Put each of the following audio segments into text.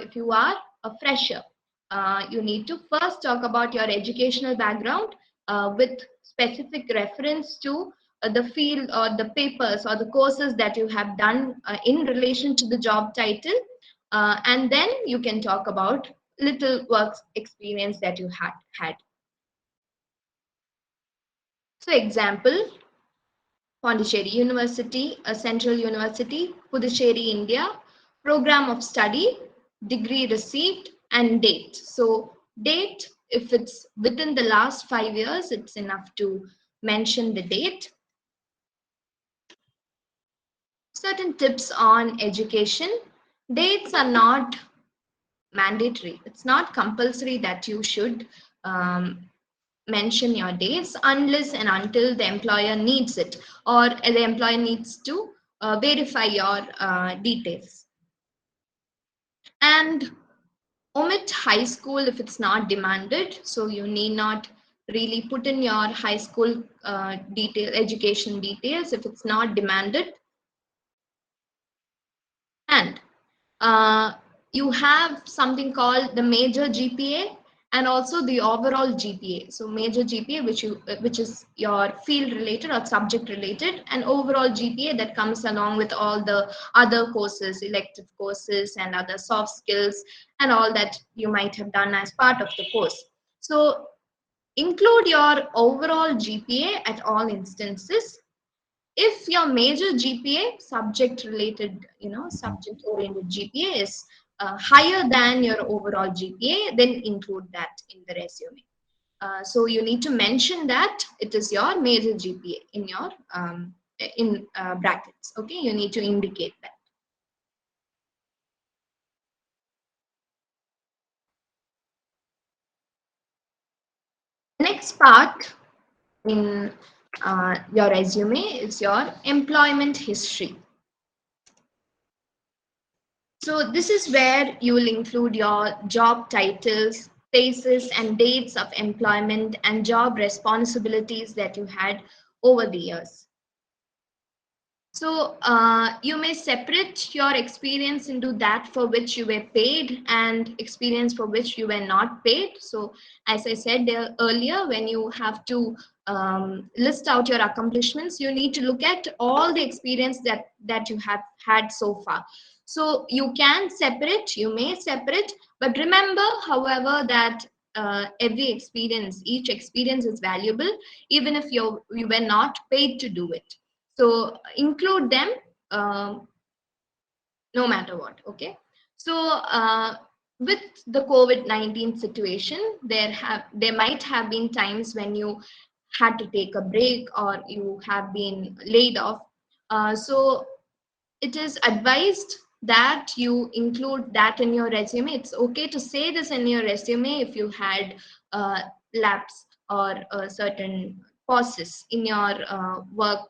if you are a fresher, you need to first talk about your educational background with specific reference to the field or the papers or the courses that you have done in relation to the job title, and then you can talk about little work experience that you had. So example, Pondicherry University, a central university, Puducherry, India, program of study, degree received, and date. So date, if it's within the last 5 years, it's enough to mention the date. Certain tips on education. Dates are not mandatory. It's not compulsory that you should mention your dates unless and until the employer needs it, or the employer needs to verify your details. And omit high school if it's not demanded. So you need not really put in your high school education details if it's not demanded. And you have something called the major GPA and also the overall GPA. So major GPA, which is your field related or subject related, and overall GPA that comes along with all the other courses, elective courses and other soft skills and all that you might have done as part of the course. So include your overall GPA at all instances. If your major GPA, subject related, subject oriented GPA is higher than your overall GPA, then include that in the resume. So you need to mention that it is your major GPA in your brackets. Okay, you need to indicate that. Next part in your resume is your employment history. So this is where you will include your job titles, places and dates of employment and job responsibilities that you had over the years. So you may separate your experience into that for which you were paid and experience for which you were not paid. So as I said earlier, when you have to list out your accomplishments, you need to look at all the experience that you have had so far. So you can separate, you may separate, but remember, however, that each experience is valuable, even if you were not paid to do it. So include them no matter what. Okay. So with the COVID-19 situation, there might have been times when you had to take a break or you have been laid off. So it is advised that you include that in your resume. It's okay to say this in your resume if you had lapse or certain pauses in your work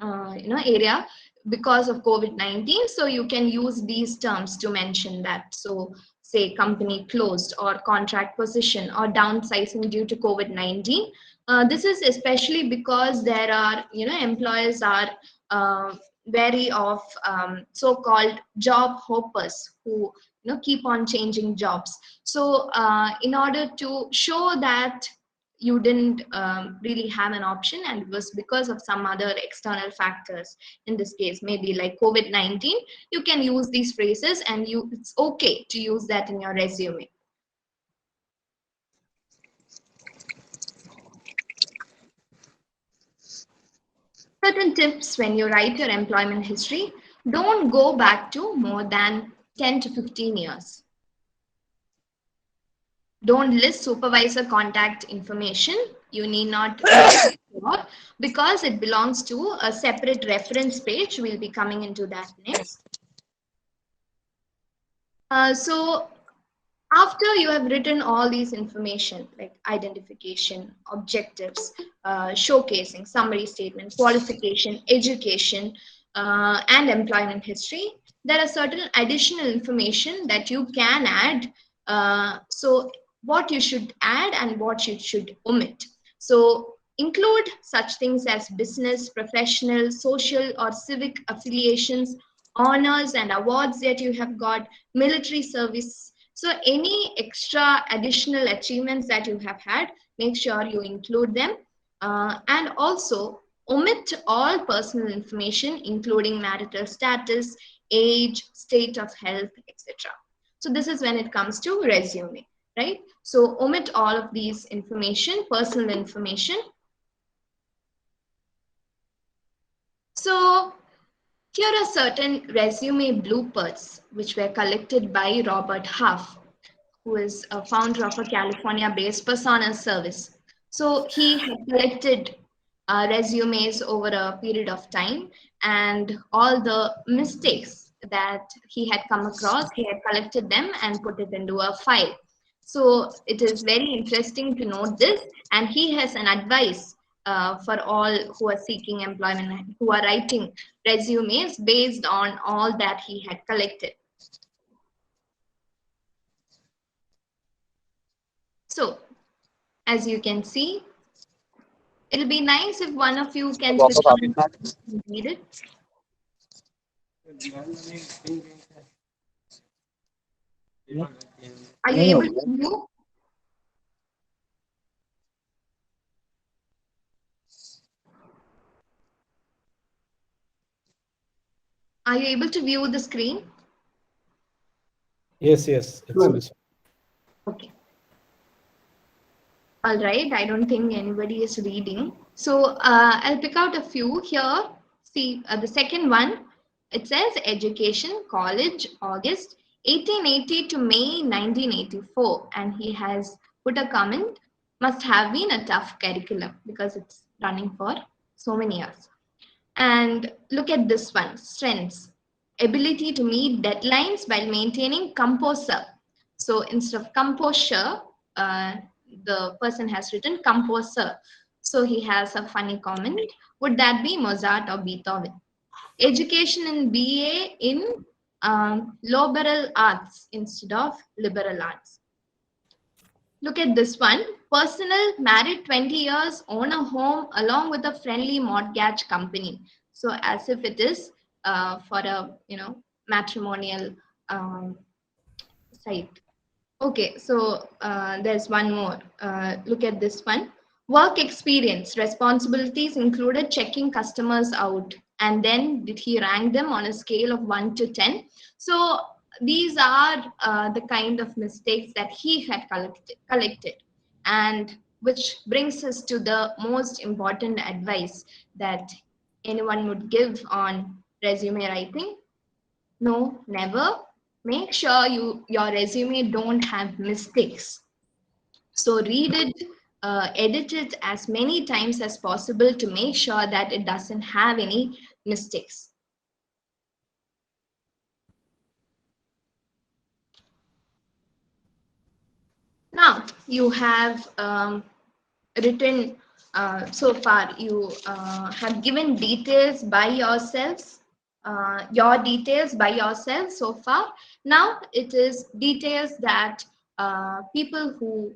area because of COVID-19. So you can use these terms to mention that. So say company closed or contract position or downsizing due to COVID-19. This is especially because there are, employers are wary of so-called job hoppers who keep on changing jobs. So in order to show that you didn't really have an option and it was because of some other external factors, in this case maybe like COVID-19, you can use these phrases and it's okay to use that in your resume. Certain tips when you write your employment history: don't go back to more than 10 to 15 years. Don't list supervisor contact information. You need not because it belongs to a separate reference page. We'll be coming into that next. So after you have written all these information like identification, objectives, showcasing, summary statement, qualification, education, and employment history, there are certain additional information that you can add. So what you should add and what you should omit. So include such things as business, professional, social, or civic affiliations, honors and awards that you have got, military service. So any extra additional achievements that you have had, make sure you include them. And also omit all personal information, including marital status, age, state of health, etc. So this is when it comes to resume, right? So omit all of these information, personal information. So here are certain resume bloopers which were collected by Robert Huff, who is a founder of a California-based persona service. So he had collected resumes over a period of time, and all the mistakes that he had come across, he had collected them and put it into a file. So it is very interesting to note this, and he has an advice for all who are seeking employment, who are writing resumes based on all that he had collected. So as you can see, it'll be nice if one of you can switch on and read it. Are you able to view? Are you able to view the screen? Yes, it's visible. Okay. All right. I don't think anybody is reading. So I'll pick out a few here. See, the second one, it says education, college, August 1880 to May 1984. And he has put a comment, must have been a tough curriculum because it's running for so many years. And look at this one, strengths, ability to meet deadlines while maintaining composure. So instead of composure, the person has written composer. So he has a funny comment. Would that be Mozart or Beethoven? Education in BA in liberal arts instead of liberal arts. Look at this one. Personal, married 20 years, own a home along with a friendly mortgage company. So as if it is for a matrimonial site. Okay, so there's one more. Look at this one. Work experience, responsibilities included checking customers out. And then did he rank them on a scale of 1 to 10? So these are the kind of mistakes that he had collected. And which brings us to the most important advice that anyone would give on resume writing. No, never. Make sure your resume don't have mistakes. So read it, edit it as many times as possible to make sure that it doesn't have any mistakes. Now you have written so far, you have given details by yourselves, your details by yourself so far. Now it is details that people who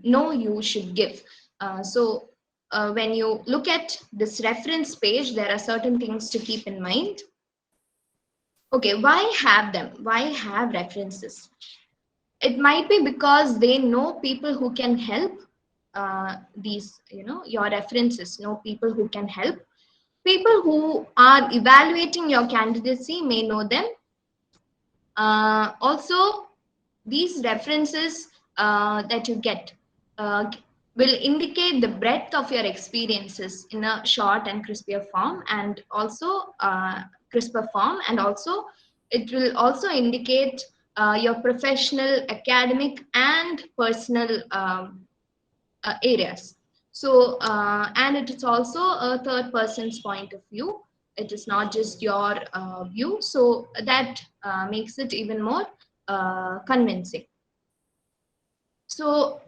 know you should give. So when you look at this reference page, there are certain things to keep in mind. Okay, why have them? Why have references? It might be because they know people who can help. Your references know people who can help. People who are evaluating your candidacy may know them. Also, these references that you get will indicate the breadth of your experiences in a short and crisper form, and also it will also indicate your professional, academic, and personal areas. So, and it is also a third person's point of view. It is not just your view. So that makes it even more convincing. So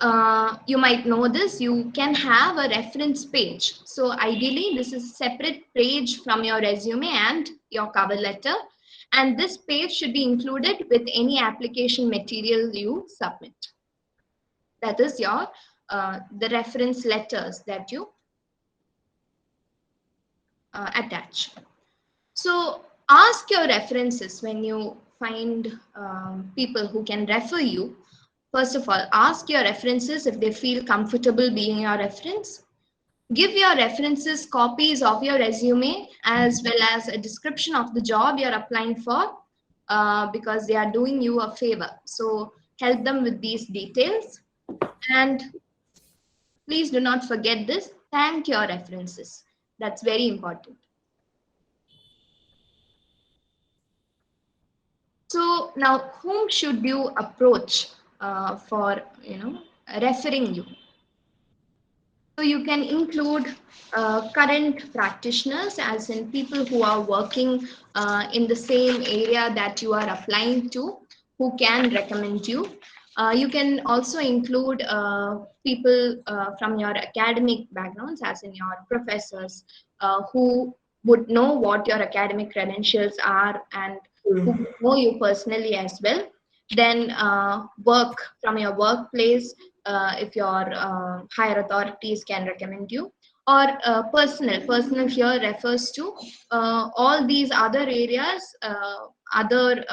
you might know this, you can have a reference page. So ideally, this is a separate page from your resume and your cover letter. And this page should be included with any application material you submit. That is your the reference letters that you attach. So Ask your references when you find people who can refer you. First of all, ask your references if they feel comfortable being your reference. Give your references copies of your resume as well as a description of the job you're applying for, because they are doing you a favor. So help them with these details. And please do not forget this. Thank your references. That's very important. So now, whom should you approach for referring you? So you can include current practitioners, as in people who are working in the same area that you are applying to, who can recommend you. You can also include people from your academic backgrounds, as in your professors, who would know what your academic credentials are and who know you personally as well. Then work from your workplace, if your higher authorities can recommend you, or personal here refers to all these other areas, other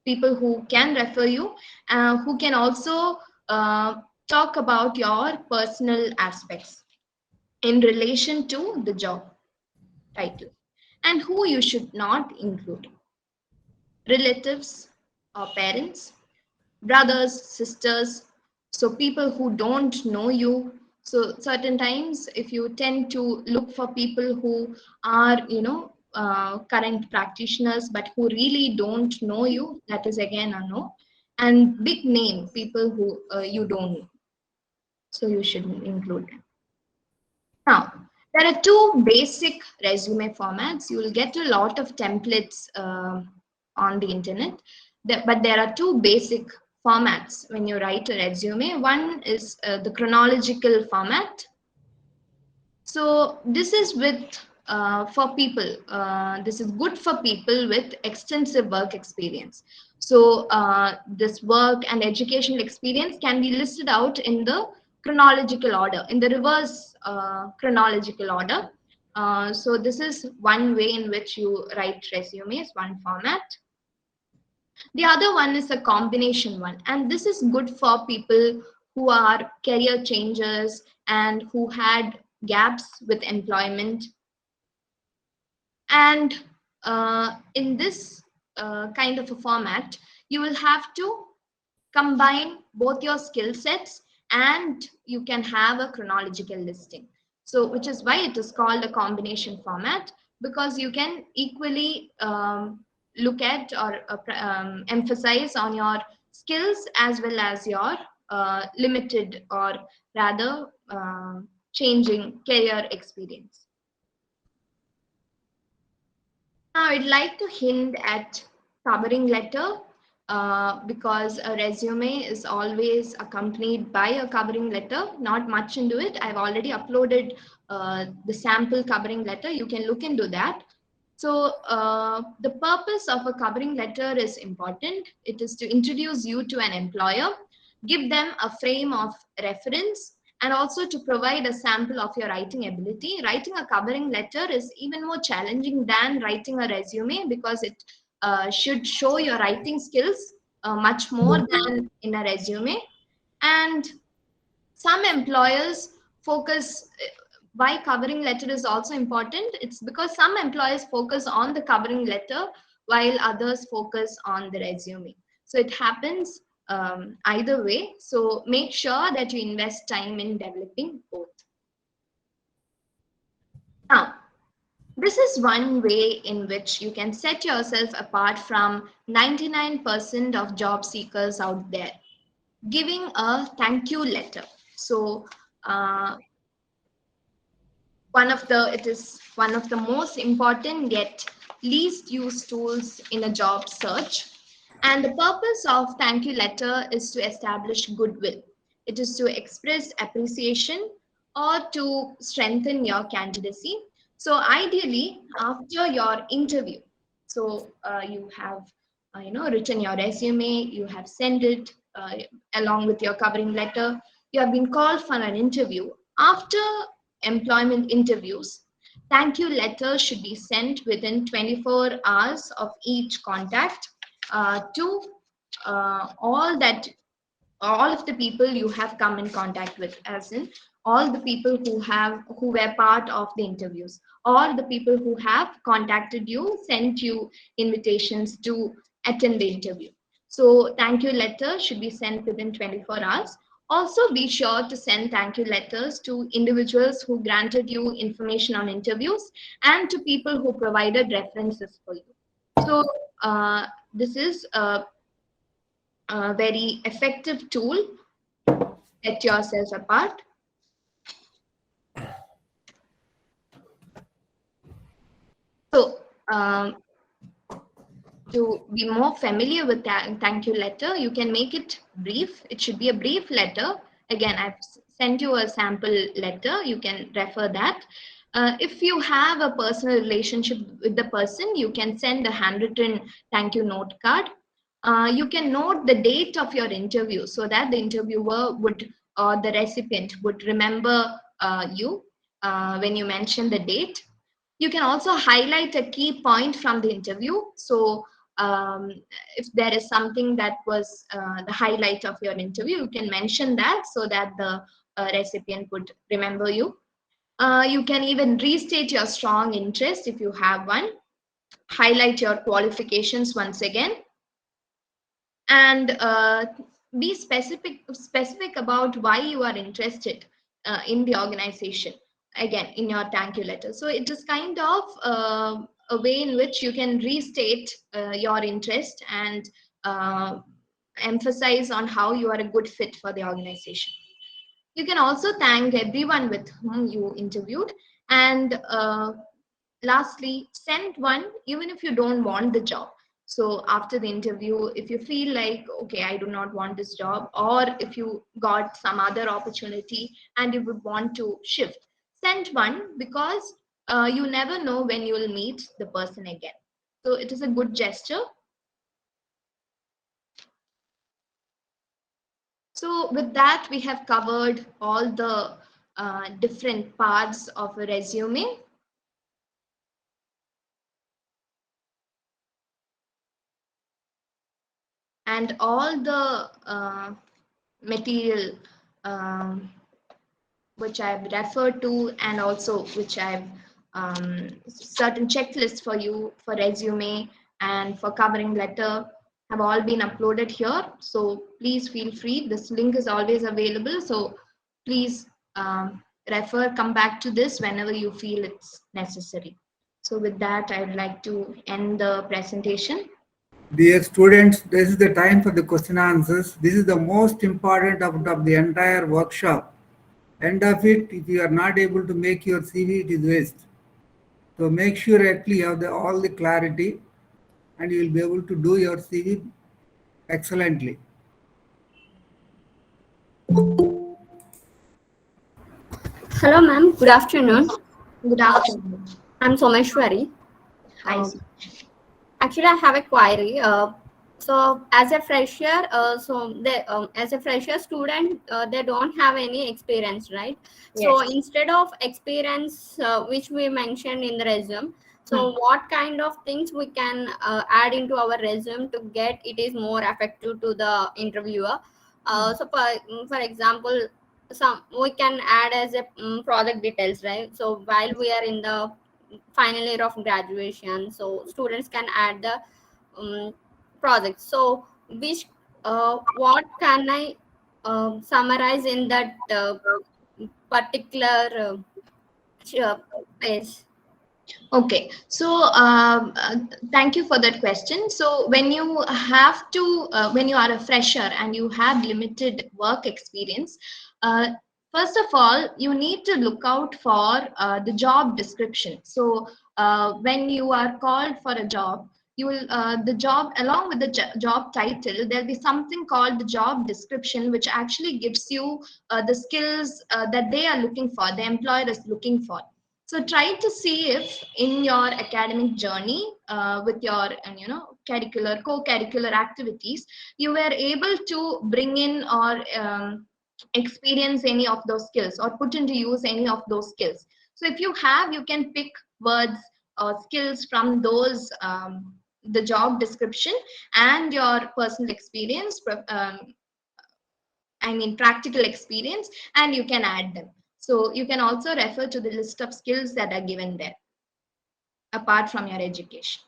people who can refer you, who can also talk about your personal aspects in relation to the job title. And who you should not include: relatives or parents, brothers, sisters, so people who don't know you. So certain times, if you tend to look for people who are, current practitioners, but who really don't know you, that is again a no. And big name people who you don't know, so you shouldn't include them. Now, there are two basic resume formats. You will get a lot of templates on the internet, but there are two basic formats when you write a resume. One is the chronological format. So this is for people. This is good for people with extensive work experience. So this work and educational experience can be listed out in the chronological order, in the reverse chronological order. So this is one way in which you write resumes, one format. The other one is a combination one, and this is good for people who are career changers and who had gaps with employment. And in this kind of a format, you will have to combine both your skill sets, and you can have a chronological listing. So which is why it is called a combination format, because you can equally look at or emphasize on your skills as well as your limited, or rather changing career experience. Now, I'd like to hint at covering letter, because a resume is always accompanied by a covering letter. Not much into it. I've already uploaded the sample covering letter. You can look into that. So the purpose of a covering letter is important. It is to introduce you to an employer, give them a frame of reference, and also to provide a sample of your writing ability. Writing a covering letter is even more challenging than writing a resume, because it should show your writing skills much more than in a resume. And some employers focus, why covering letter is also important, it's because some employers focus on the covering letter while others focus on the resume. So it happens either way. So make sure that you invest time in developing both. Now, this is one way in which you can set yourself apart from 99% of job seekers out there: giving a thank you letter. So it is one of the most important yet least used tools in a job search. And the purpose of thank you letter is to establish goodwill. It is to express appreciation or to strengthen your candidacy. So ideally, after your interview, so you have written your resume, you have sent it along with your covering letter, you have been called for an interview. After employment interviews, Thank you letter should be sent within 24 hours of each contact to all that all of the people you have come in contact with, as in all the people who were part of the interviews, or the people who have contacted you, sent you invitations to attend the interview. So thank you letter should be sent within 24 hours. Also be sure to send thank you letters to individuals who granted you information on interviews and to people who provided references for you. So this is a very effective tool. Set yourself apart. So, to be more familiar with thank you letter, you can make it brief. It should be a brief letter. Again, I've sent you a sample letter. You can refer that. If you have a personal relationship with the person, you can send a handwritten thank you note card. You can note the date of your interview so that the interviewer would, or the recipient would remember you when you mention the date. You can also highlight a key point from the interview. So um, if there is something that was the highlight of your interview, you can mention that so that the recipient would remember you. You can even restate your strong interest if you have one, highlight your qualifications once again, and be specific about why you are interested in the organization, again in your thank you letter. So it is kind of a way in which you can restate your interest and emphasize on how you are a good fit for the organization. You can also thank everyone with whom you interviewed, and lastly, send one even if you don't want the job. So after the interview, if you feel like, okay, I do not want this job, or if you got some other opportunity and you would want to shift, send one, because you never know when you will meet the person again. So it is a good gesture. So with that, we have covered all the different parts of a resume. And all the material which I've referred to, and also which I've certain checklists for you for resume and for covering letter have all been uploaded here. So please feel free. This link is always available. So please come back to this whenever you feel it's necessary. So with that, I'd like to end the presentation. Dear students, this is the time for the question answers. This is the most important of the entire workshop. End of it, if you are not able to make your CV, it is waste. So make sure actually you have all the clarity and you will be able to do your CV excellently. Hello, ma'am. Good afternoon. Good afternoon. I'm Someshwari. Hi. Actually, I have a query. So, as a fresher, as a fresher student, they don't have any experience, right? So, Yes. instead of experience, which we mentioned in the resume, so what kind of things we can add into our resume to get it is more effective to the interviewer? So, for example, some we can add as a project details, right? So, while we are in the final year of graduation, so students can add the project. So which what can I summarize in that particular page? Okay, so thank you for that question. So when you have to, when you are a fresher and you have limited work experience, first of all, you need to look out for the job description. So when you are called for a job, you will the job along with the job title, there'll be something called the job description, which actually gives you the skills that they are looking for, the employer is looking for. So try to see if in your academic journey with your curricular co-curricular activities, you were able to bring in or experience any of those skills or put into use any of those skills. So if you have, you can pick words or skills from those the job description and your personal experience, I mean practical experience, and you can add them. So you can also refer to the list of skills that are given there apart from your education.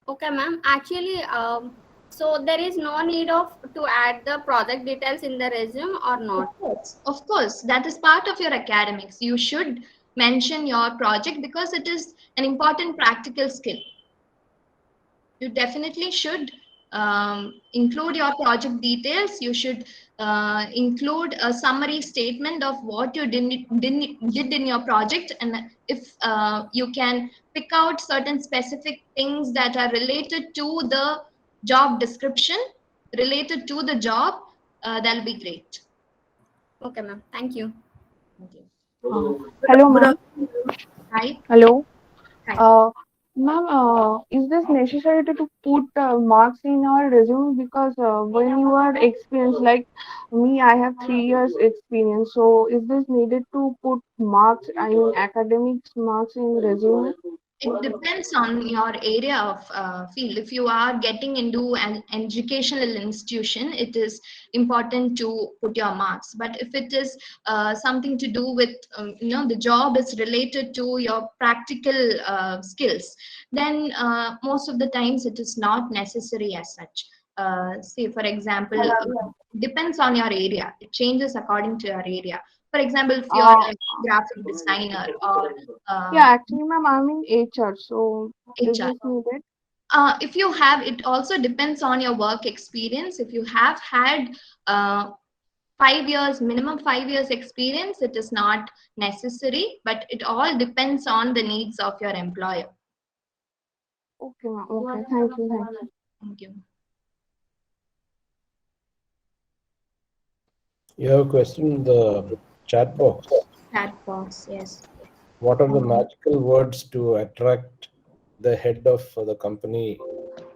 Okay, ma'am. Actually, so there is no need of to add the project details in the resume or not. Of course, that is part of your academics. You should mention your project because it is an important practical skill. You definitely should include your project details. You should include a summary statement of what you did in your project, and if you can pick out certain specific things that are related to the job description, related to the job, that'll be great. Okay, ma'am. Thank you. Okay. Hello, ma'am. Hi. Hello. Hi. Ma'am, is this necessary to put marks in our resume? Because when you are experienced, like me, I have 3 years experience. So is this needed to put marks, I mean academics marks in resume? It depends on your area of field. If you are getting into an educational institution, it is important to put your marks. But if it is something to do with, the job is related to your practical skills, then most of the times it is not necessary as such. Say, for example, depends on your area. It changes according to your area. For example, if you're Uh, a graphic designer or yeah, actually, ma'am, I'm in HR. So is HR. this needed? If you have, it also depends on your work experience. If you have had 5 years, minimum 5 years experience, it is not necessary, but it all depends on the needs of your employer. Okay, ma'am. Okay, thank you. Thank you. Thank you. You have a question in the chat box. Chat box, yes. What are the magical words to attract the head of the company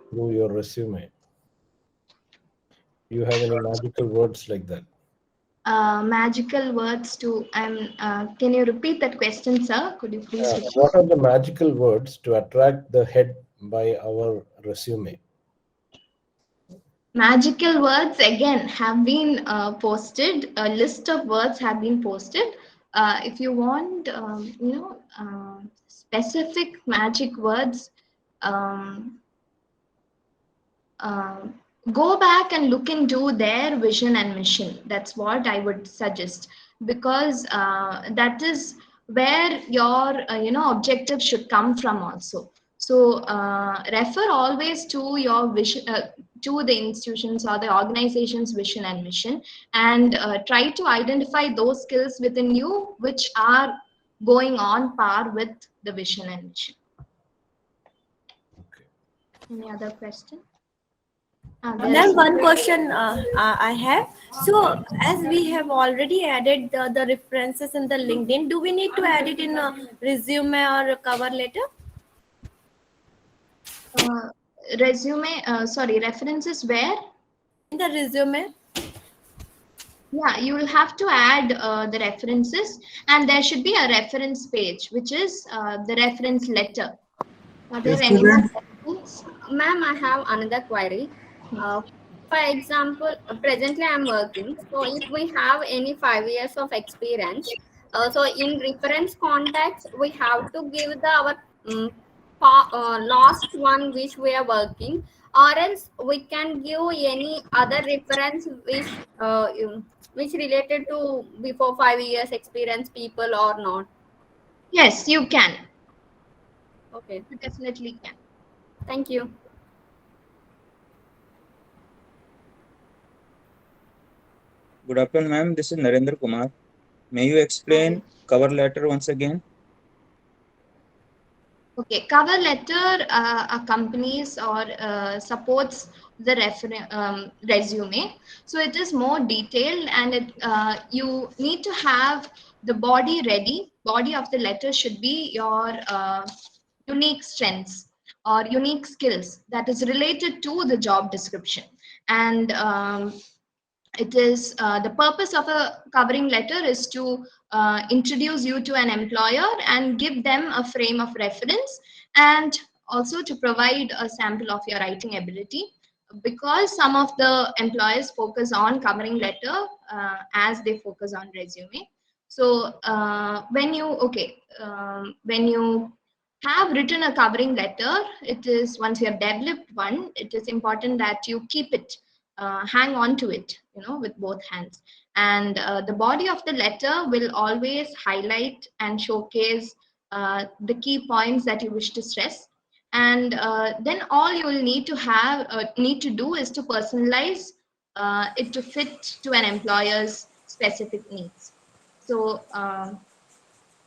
through your resume? Do you have any magical words like that? Magical words to, can you repeat that question, sir? Could you please repeat? What are the magical words to attract the head by our resume? Magical words again have been posted. A list of words have been posted. If you want, specific magic words, um, um, go back and look into their vision and mission. That's what I would suggest, because that is where your objective should come from also. So refer always to your vision, to the institutions or the organization's vision and mission, and try to identify those skills within you which are going on par with the vision and mission. Okay. Any other question? Then one question I have. So as we have already added the references in the LinkedIn, do we need to add it in a resume or a cover letter? References where? In the resume. Yeah, you will have to add the references, and there should be a reference page, which is the reference letter. Are there any more questions? Ma'am, I have another query. For example, presently I'm working. So if we have any 5 years of experience, so in reference contacts, we have to give the our last one which we are working, or else we can give any other reference which related to before 5 years experience people or not. Yes, you can. Okay, You definitely can. thank you. Good afternoon, ma'am. This is Narendra Kumar. May you explain cover letter once again? Okay, cover letter accompanies or supports the resume. So it is more detailed, and you need to have the body ready. Body of the letter should be your unique strengths or unique skills that is related to the job description. And it is the purpose of a covering letter is to introduce you to an employer and give them a frame of reference, and also to provide a sample of your writing ability, because some of the employers focus on covering letter as they focus on resume. So when you have written a covering letter, it is, once you have developed one, it is important that you keep it, hang on to it, with both hands. And the body of the letter will always highlight and showcase the key points that you wish to stress. And then all you will need to do is to personalize it to fit to an employer's specific needs. So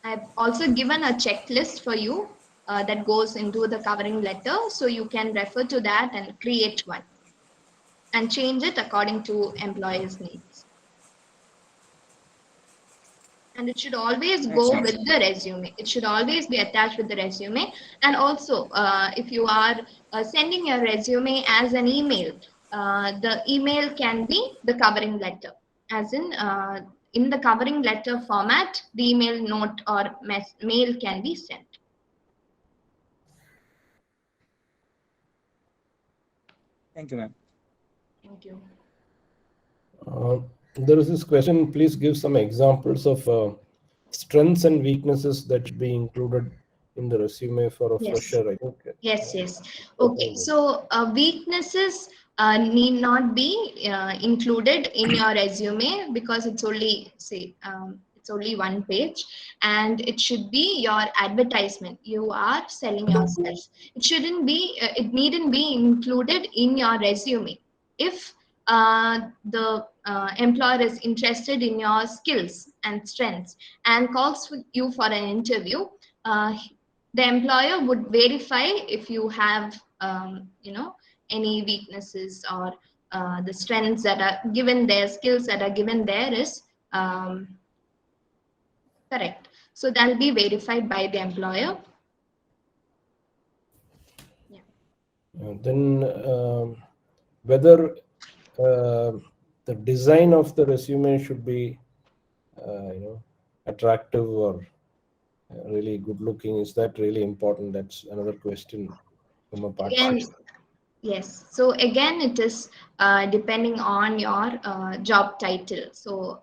I've also given a checklist for you that goes into the covering letter, so you can refer to that and create one and change it according to employer's needs. And it should always go with the resume. It should always be attached with the resume. And also, if you are sending your resume as an email, the email can be the covering letter, as in the covering letter format, the email note or mail can be sent. Thank you, ma'am. Thank you. There is this question, please give some examples of strengths and weaknesses that should be included in the resume for a fresher, I think. Yes. Okay, so weaknesses need not be included in your resume, because it's only, it's only one page, and it should be your advertisement. You are selling yourself. It needn't be included in your resume. If the employer is interested in your skills and strengths and calls you for an interview, the employer would verify if you have any weaknesses, or the strengths that are given there, skills that are given there is correct. So that'll be verified by the employer. Then whether the design of the resume should be attractive or really good looking, is that really important? That's another question from a participant. Yes. So again, it is depending on your job title. So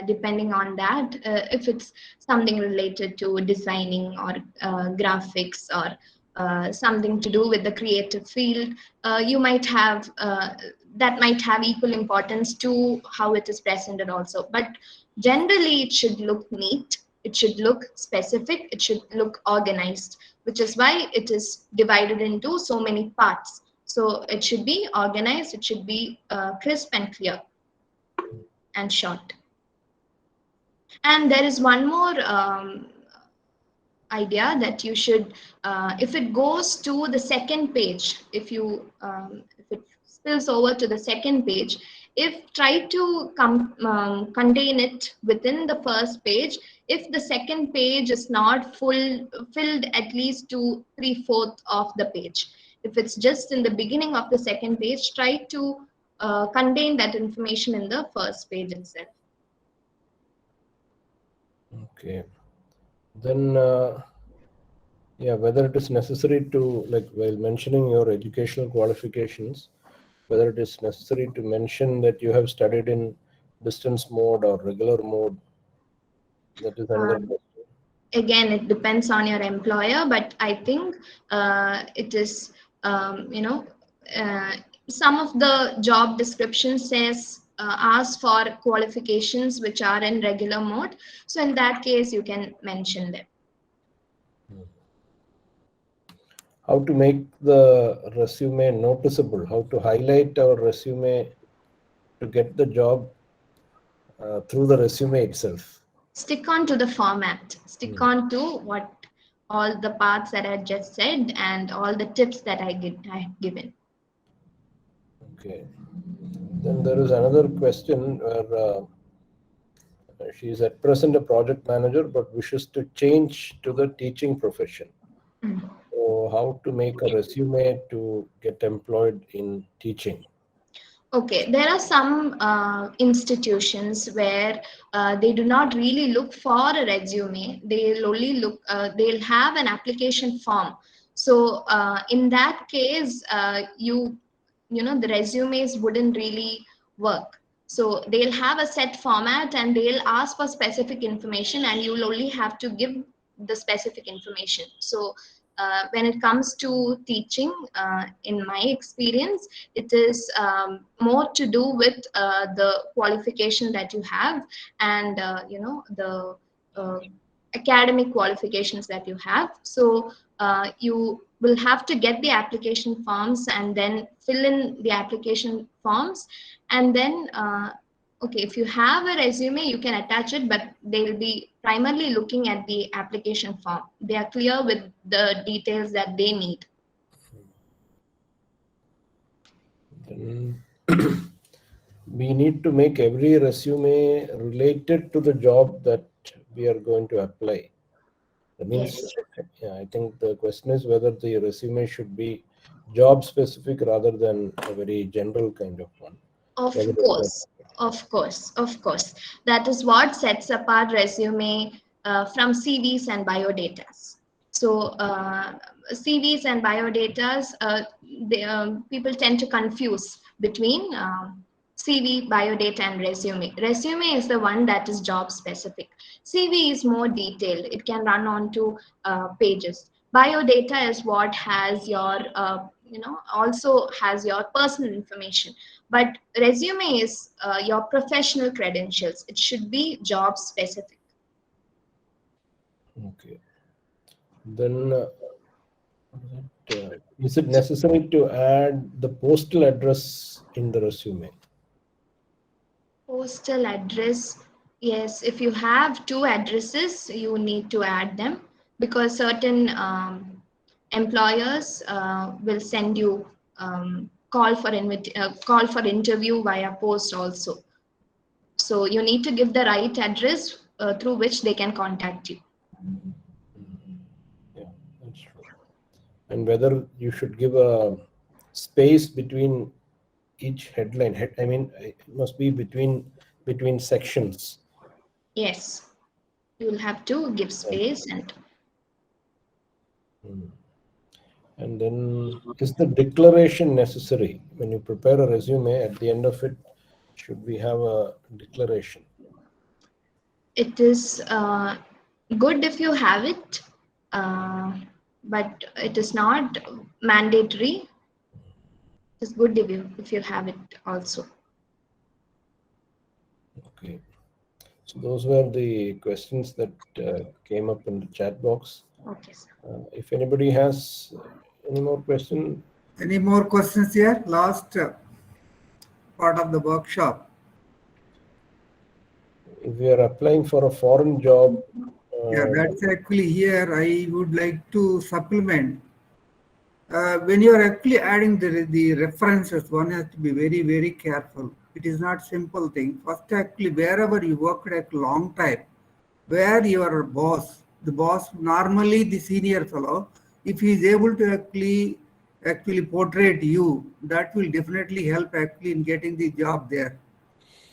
depending on that, if it's something related to designing or graphics, or something to do with the creative field, you might have that might have equal importance to how it is presented also. But generally, it should look neat. It should look specific. It should look organized, which is why it is divided into so many parts. So it should be organized, it should be crisp and clear and short. And there is one more idea that you should, if it goes to the second page, if it spills over to the second page, try to contain it within the first page. If the second page is not filled at least to 3/4 of the page, if it's just in the beginning of the second page, try to contain that information in the first page itself. Okay. Then, whether it is necessary to, like, while mentioning your educational qualifications, whether it is necessary to mention that you have studied in distance mode or regular mode, that is another question. Again, it depends on your employer, but I think it is, some of the job descriptions ask for qualifications which are in regular mode. So in that case, you can mention them. How to make the resume noticeable, how to highlight our resume to get the job through the resume itself. Stick on to the format, stick on to what all the parts that I just said and all the tips that I have given. Okay. Then there is another question where she is at present a project manager but wishes to change to the teaching profession. So how to make a resume to get employed in teaching? Okay, there are some institutions where they do not really look for a resume. They'll only look, they'll have an application form. So in that case, the resumes wouldn't really work. So they'll have a set format and they'll ask for specific information, and you'll only have to give the specific information. So when it comes to teaching, in my experience, it is more to do with the qualification that you have, and the academic qualifications that you have. So you will have to get the application forms and then fill in the application forms, and then okay, if you have a resume, you can attach it, but they will be primarily looking at the application form. They are clear with the details that they need. Then we need to make every resume related to the job that we are going to apply. That means, Yes. yeah, I think the question is whether the resume should be job specific rather than a very general kind of one. Of Whether course, of course, of course. That is what sets apart resume from CVs and biodatas. So CVs and biodatas, people tend to confuse between CV, biodata, and resume. Resume is the one that is job specific. CV is more detailed. It can run onto pages. Biodata is what has your, also has your personal information. But resume is your professional credentials. It should be job specific. Okay. Then is it necessary to add the postal address in the resume? Postal address, yes. If you have two addresses, you need to add them, because certain employers will send you call for interview via post also. So you need to give the right address through which they can contact you. Yeah, that's true. And whether you should give a space between each headline. I mean, it must be between sections. Yes, you will have to give space. And then, is the declaration necessary when you prepare a resume? At the end of it, should we have a declaration? It is good if you have it, but it is not mandatory. It's good if you have it also. Okay. So those were the questions that came up in the chat box. Okay, sir. If anybody has any more questions. Any more questions here? Last part of the workshop. If we are applying for a foreign job. Yeah, that's actually here I would like to supplement. When you are actually adding the references, one has to be very, very careful. It is not simple thing. First, actually, wherever you worked at long time, where your boss, the boss, normally the senior fellow, if he is able to actually portray you, that will definitely help actually in getting the job there.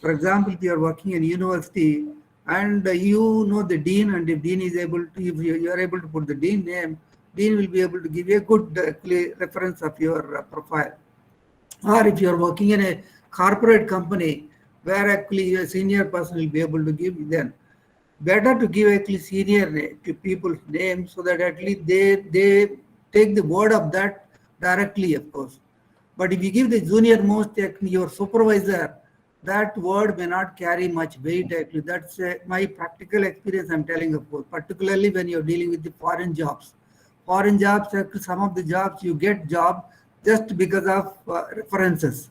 For example, if you are working in university and you know the dean, and if dean is able to, if you are able to put the dean name, dean will be able to give you a good reference of your profile. Or if you are working in a corporate company where actually a senior person will be able to give, then better to give actually senior to people's names, so that at least they take the word of that directly, of course. But if you give the junior most, your supervisor, that word may not carry much weight actually. That's my practical experience I'm telling, of course, particularly when you're dealing with the foreign jobs. Foreign jobs, actually some of the jobs you get job just because of references.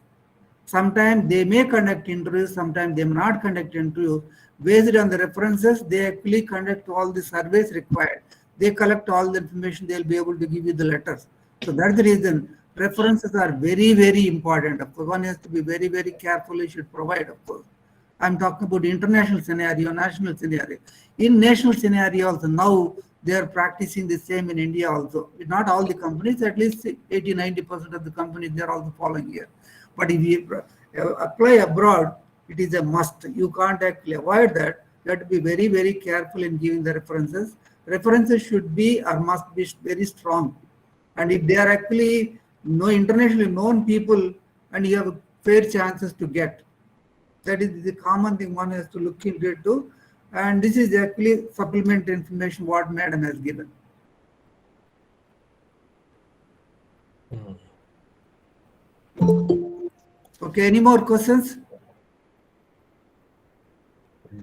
Sometimes they may conduct interviews, sometimes they may not conduct interviews. Based on the references, they actually conduct all the surveys required. They collect all the information, they'll be able to give you the letters. So that's the reason references are very, very important. Of course, one has to be very, very careful, you should provide, of course. I'm talking about international scenario, national scenario. In national scenario also, now they are practicing the same in India also. Not all the companies, at least 80-90% of the companies, they are also following here. But if you apply abroad, it is a must. You can't actually avoid that. You have to be very, very careful in giving the references. References should be or must be very strong. And if they are actually internationally known people, and you have fair chances to get. That is the common thing one has to look into it too. And this is actually supplementary information what Madam has given. Okay, any more questions?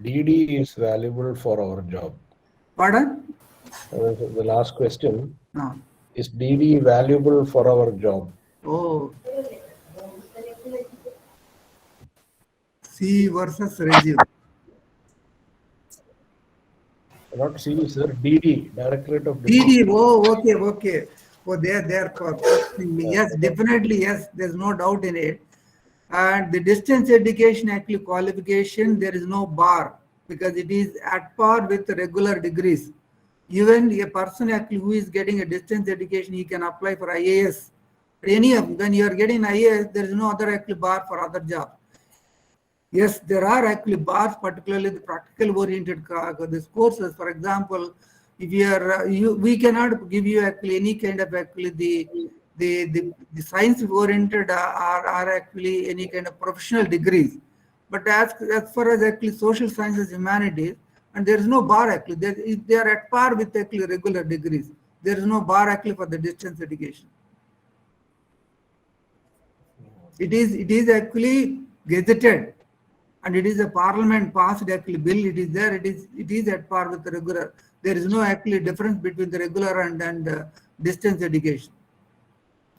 DD is valuable for our job. Pardon? The last question. No. Is DD valuable for our job? Oh. C versus resume. Not CV, sir. DD, Directorate of DD. Oh, okay. Oh, they're questioning me. Yes, definitely, yes. There's no doubt in it. And the distance education actually qualification, there is no bar because it is at par with regular degrees. Even a person actually who is getting a distance education, he can apply for IAS. Any of when you are getting IAS, there is no other actually bar for other jobs. Yes, there are actually bars, particularly the practical oriented these courses. For example, if you are we cannot give you actually any kind of actually the science oriented are actually any kind of professional degrees. But as far as actually social sciences, humanities, and there is no bar actually. They are at par with actually regular degrees. There is no bar actually for the distance education. It is actually gazetted. And it is a parliament passed actually bill. It is there. It is at par with the regular. There is no actually difference between the regular and distance education.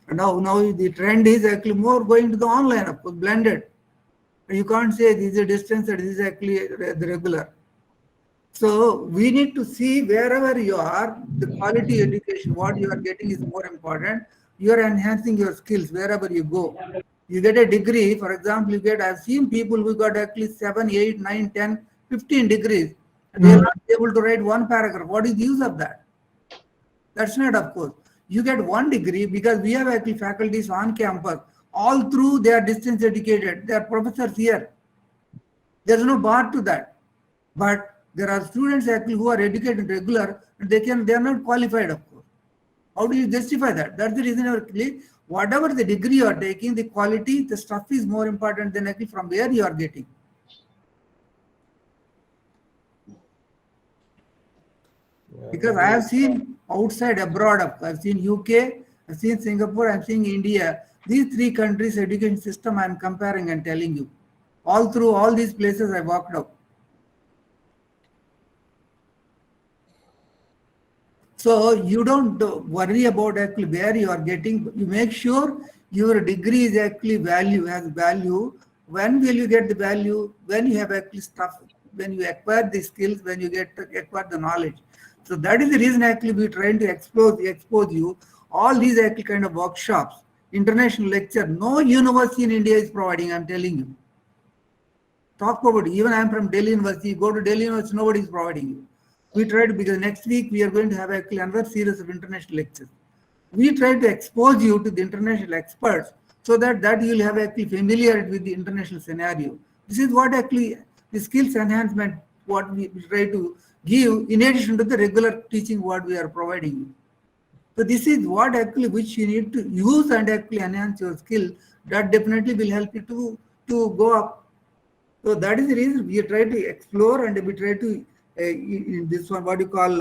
And now the trend is actually more going to the online, of course, blended. You can't say this is a distance and this is actually the regular. So we need to see wherever you are, the quality education, what you are getting is more important. You are enhancing your skills wherever you go. You get a degree, for example, I've seen people who got actually 7, 8, 9, 10, 15 degrees. And they are not able to write one paragraph. What is the use of that? That's not, of course. You get one degree because we have actually faculties on campus. All through they are distance educated. They are professors here. There is no bar to that. But there are students actually who are educated regular and they are not qualified, of course. How do you justify that? That's the reason actually whatever the degree you are taking, the quality, the stuff is more important than actually from where you are getting. Because I have seen outside abroad, I've seen UK, I've seen Singapore, I've seen India. These three countries' education system I'm comparing and telling you. All through all these places I walked out. So you don't worry about actually where you are getting. You make sure your degree is actually has value. When will you get the value? When you have actually stuff, when you acquire the skills, when you acquire the knowledge. So that is the reason actually we're trying to expose you all these actually kind of workshops, international lecture. No university in India is providing, I'm telling you. Talk about it. Even I'm from Delhi University. Go to Delhi University, nobody is providing you. We tried, because next week we are going to have actually another series of international lectures. We try to expose you to the international experts so that you will have actually familiarity with the international scenario. This is what actually the skills enhancement, what we try to give in addition to the regular teaching what we are providing you. So this is what actually which you need to use and actually enhance your skill. That definitely will help you to go up. So that is the reason we try to explore and we try to in this one, what you call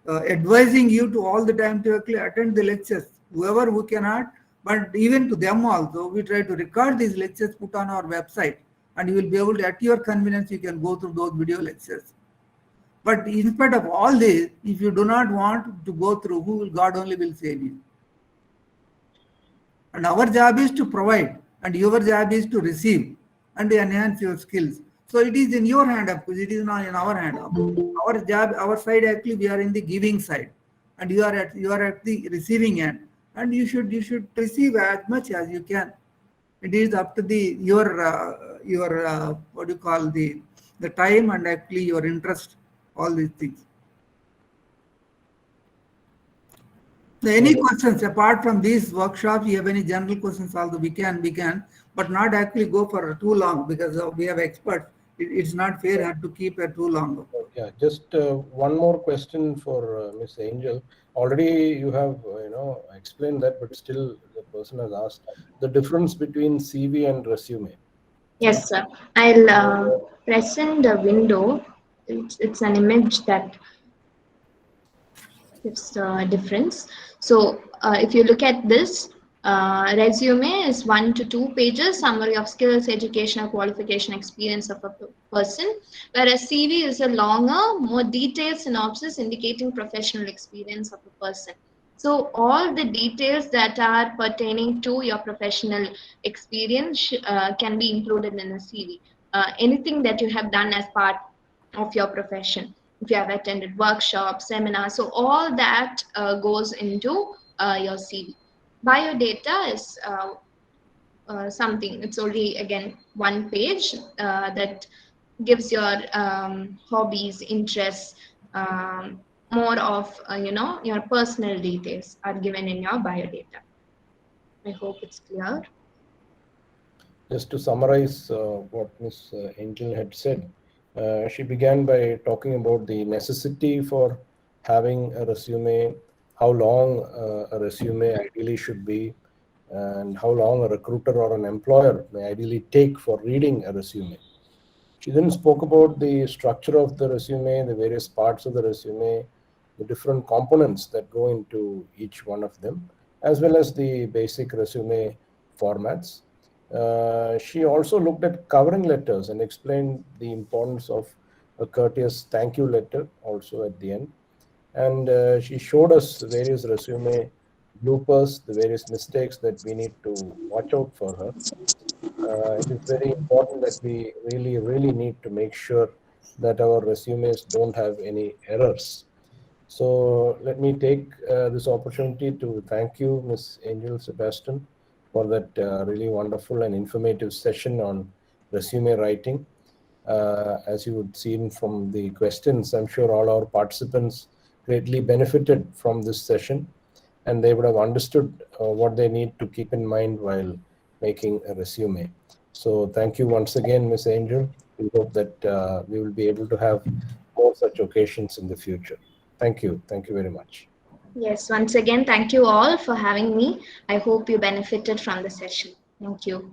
advising you to all the time to actually attend the lectures, whoever who cannot, but even to them also, we try to record these lectures, put on our website, and you will be able to, at your convenience, you can go through those video lectures. But in spite of all this, if you do not want to go through, God only will save you. And our job is to provide, and your job is to receive and to enhance your skills. So it is in your hand, of course, it is not in our hand. Our job, our side, actually, we are in the giving side, and you are at the receiving end, and you should receive as much as you can. It is up to your what you call the time and actually your interest, all these things. So any questions apart from these workshops? You have any general questions? Also, we can. but not actually go for too long, because we have experts. It's not fair to keep it too long. Yeah, just one more question for Miss Angel. Already you have explained that, but still the person has asked the difference between CV and resume. Yes, sir. I'll present the window. It's an image that gives the difference. So if you look at this, resume is 1 to 2 pages, summary of skills, education, or qualification, experience of a person, whereas CV is a longer, more detailed synopsis indicating professional experience of a person. So all the details that are pertaining to your professional experience can be included in a CV. Anything that you have done as part of your profession, if you have attended workshops, seminars, so all that goes into your CV. Biodata is something, it's only again 1 page that gives your hobbies, interests, more of your personal details are given in your biodata. I hope it's clear. Just to summarize what Ms. Angel had said, she began by talking about the necessity for having a resume, how long a resume ideally should be, and how long a recruiter or an employer may ideally take for reading a resume. She then spoke about the structure of the resume, the various parts of the resume, the different components that go into each one of them, as well as the basic resume formats. She also looked at covering letters and explained the importance of a courteous thank you letter also at the end. And she showed us various resume bloopers, the various mistakes that we need to watch out for her. It is very important that we really need to make sure that our resumes don't have any errors. So let me take this opportunity to thank you, Ms. Angel, Sebastian, for that really wonderful and informative session on resume writing. As you would seen from the questions, I'm sure all our participants greatly benefited from this session, and they would have understood what they need to keep in mind while making a resume. So thank you once again, Ms. Angel. We hope that we will be able to have more such occasions in the future. Thank you. Thank you very much. Yes, once again, thank you all for having me. I hope you benefited from the session. Thank you.